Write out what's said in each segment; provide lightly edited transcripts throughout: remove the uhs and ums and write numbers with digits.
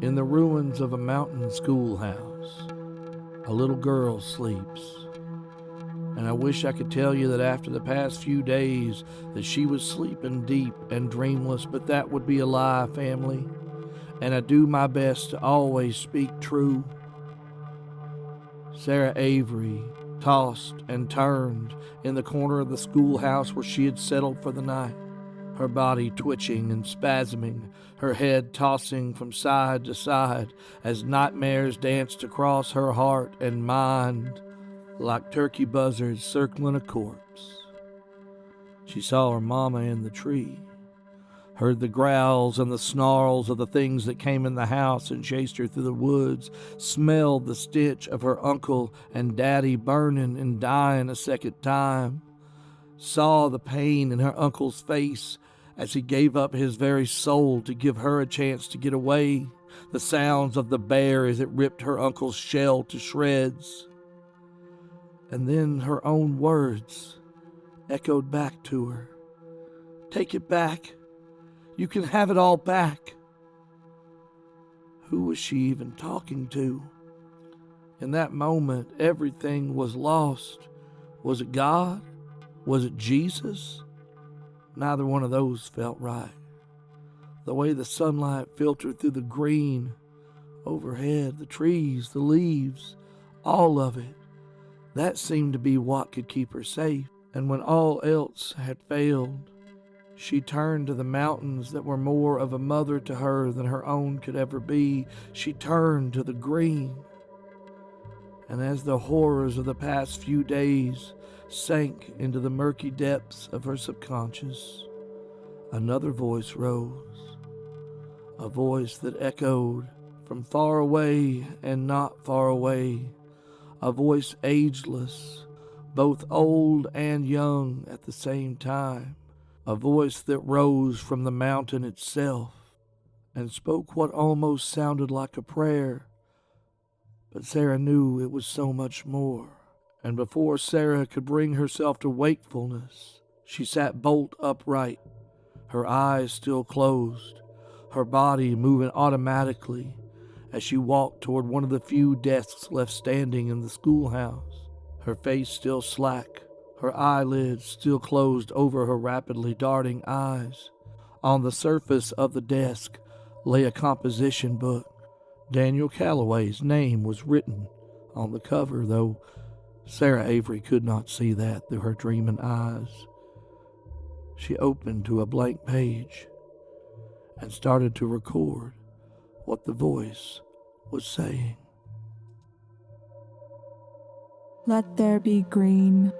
In the ruins of a mountain schoolhouse, a little girl sleeps. And I wish I could tell you that after the past few days that she was sleeping deep and dreamless, but that would be a lie, family. And I do my best to always speak true. Sarah Avery tossed and turned in the corner of the schoolhouse where she had settled for the night, her body twitching and spasming, her head tossing from side to side as nightmares danced across her heart and mind like turkey buzzards circling a corpse. She saw her mama in the tree, heard the growls and the snarls of the things that came in the house and chased her through the woods, smelled the stench of her uncle and daddy burning and dying a second time, saw the pain in her uncle's face as he gave up his very soul to give her a chance to get away, the sounds of the bear as it ripped her uncle's shell to shreds. And then her own words echoed back to her. "Take it back. You can have it all back." Who was she even talking to? In that moment, everything was lost. Was it God? Was it Jesus? Neither one of those felt right. The way the sunlight filtered through the green overhead, the trees, the leaves, all of it, that seemed to be what could keep her safe. And when all else had failed, she turned to the mountains that were more of a mother to her than her own could ever be. She turned to the green. And as the horrors of the past few days sank into the murky depths of her subconscious, another voice rose, a voice that echoed from far away and not far away, a voice ageless, both old and young at the same time, a voice that rose from the mountain itself and spoke what almost sounded like a prayer. But Sarah knew it was so much more. And before Sarah could bring herself to wakefulness, she sat bolt upright, her eyes still closed, her body moving automatically as she walked toward one of the few desks left standing in the schoolhouse, her face still slack, her eyelids still closed over her rapidly darting eyes. On the surface of the desk lay a composition book. Daniel Calloway's name was written on the cover, though Sarah Avery could not see that through her dreaming eyes. She opened to a blank page and started to record what the voice was saying. Let there be green.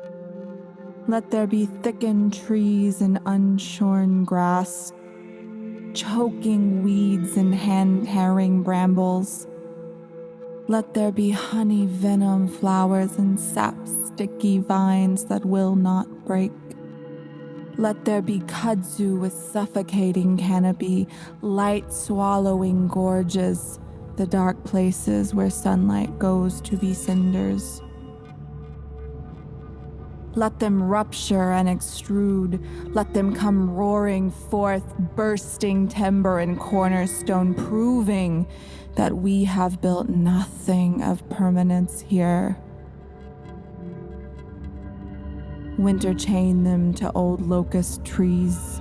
Let there be thickened trees and unshorn grass, choking weeds and hand-tearing brambles. Let there be honey venom flowers and sap-sticky vines that will not break. Let there be kudzu with suffocating canopy, light-swallowing gorges, the dark places where sunlight goes to be cinders. Let them rupture and extrude. Let them come roaring forth, bursting timber and cornerstone, proving that we have built nothing of permanence here. Winter chain them to old locust trees.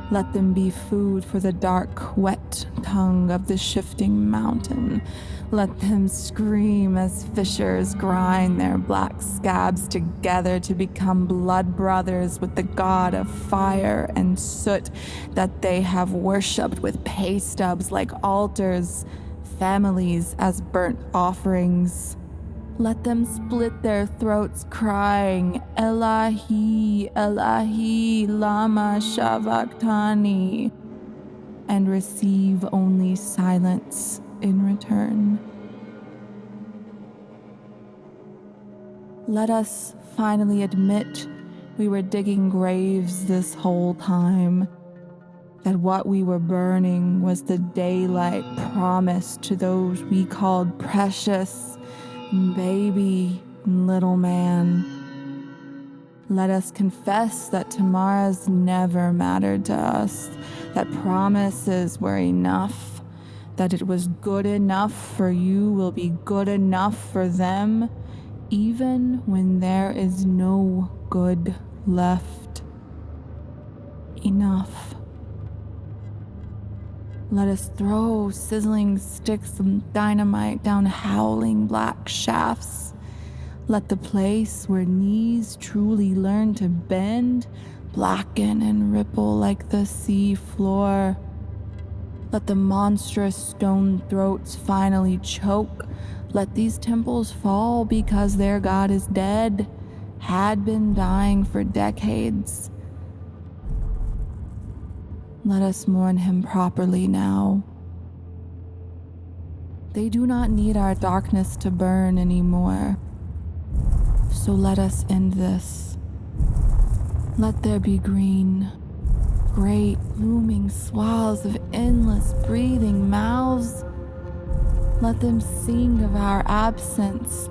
Let them be food for the dark, wet tongue of the shifting mountain. Let them scream as fishers grind their black scabs together to become blood brothers with the god of fire and soot that they have worshipped with pay stubs like altars, families as burnt offerings. Let them split their throats crying, Elahi, Elahi, Lama Shavaktani, and receive only silence in return. Let us finally admit we were digging graves this whole time, that what we were burning was the daylight promised to those we called precious, baby, little man. Let us confess that tomorrows never mattered to us, that promises were enough, that it was good enough for you will be good enough for them, even when there is no good left. Enough. Let us throw sizzling sticks of dynamite down howling black shafts. Let the place where knees truly learn to bend blacken and ripple like the sea floor. Let the monstrous stone throats finally choke. Let these temples fall because their god is dead, had been dying for decades. Let us mourn him properly now. They do not need our darkness to burn anymore. So let us end this. Let there be green, great looming swaths of endless breathing mouths. Let them sing of our absence.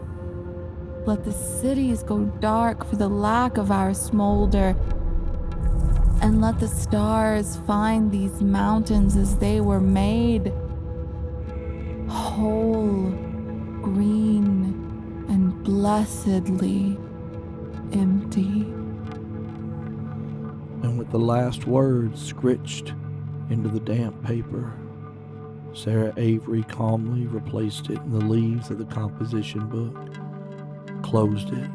Let the cities go dark for the lack of our smolder. And let the stars find these mountains as they were made, whole, green, and blessedly empty. And with the last words scritched into the damp paper, Sarah Avery calmly replaced it in the leaves of the composition book, closed it,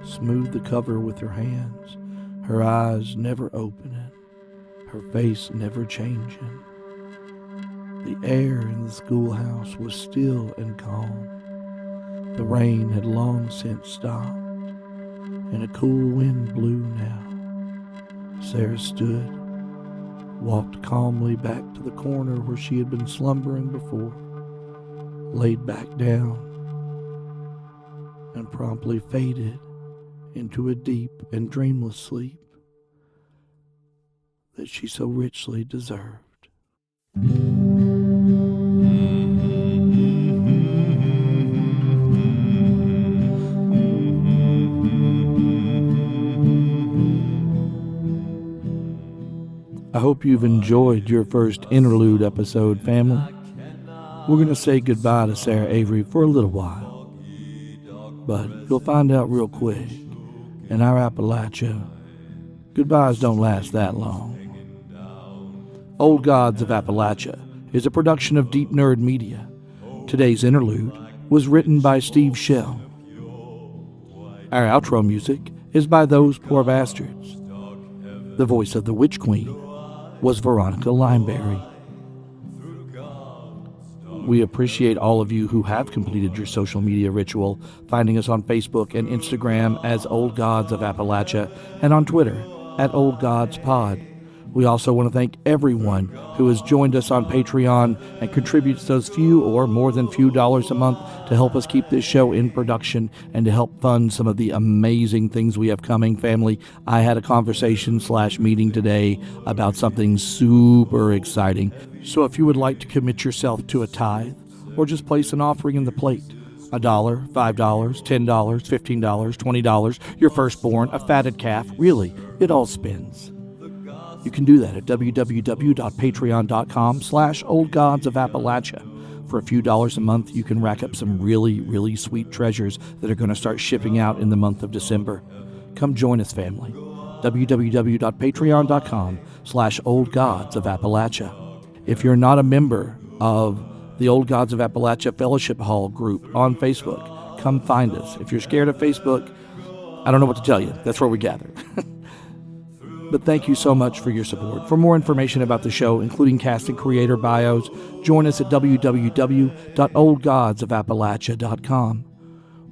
smoothed the cover with her hands, her eyes never opening, her face never changing. The air in the schoolhouse was still and calm. The rain had long since stopped, and a cool wind blew now. Sarah stood, walked calmly back to the corner where she had been slumbering before, laid back down, and promptly faded into a deep and dreamless sleep that she so richly deserved. I hope you've enjoyed your first interlude episode, family. We're going to say goodbye to Sarah Avery for a little while, but you'll find out real quick, in our Appalachia, goodbyes don't last that long. Old Gods of Appalachia is a production of Deep Nerd Media. Today's interlude was written by Steve Shell. Our outro music is by Those Poor Bastards. The voice of the Witch Queen was Veronica Limeberry. We appreciate all of you who have completed your social media ritual, finding us on Facebook and Instagram as Old Gods of Appalachia and on Twitter at Old Gods Pod. We also want to thank everyone who has joined us on Patreon and contributes those few or more than few dollars a month to help us keep this show in production and to help fund some of the amazing things we have coming. Family, I had a conversation/meeting today about something super exciting. So if you would like to commit yourself to a tithe or just place an offering in the plate, $1, $5, $10, $15, $20, your firstborn, a fatted calf, really, it all spins. You can do that at www.patreon.com/oldgodsofappalachia. For a few dollars a month, you can rack up some really, really sweet treasures that are going to start shipping out in the month of December. Come join us, family. www.patreon.com/oldgodsofappalachia. If you're not a member of the Old Gods of Appalachia Fellowship Hall group on Facebook, come find us. If you're scared of Facebook, I don't know what to tell you. That's where we gather. But thank you so much for your support. For more information about the show, including cast and creator bios, join us at www.oldgodsofappalachia.com.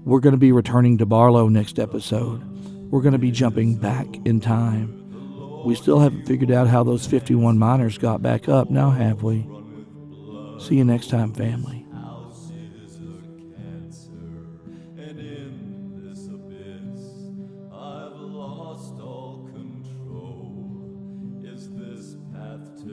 We're going to be returning to Barlow next episode. We're going to be jumping back in time. We still haven't figured out how those 51 miners got back up, now have we? See you next time, family. To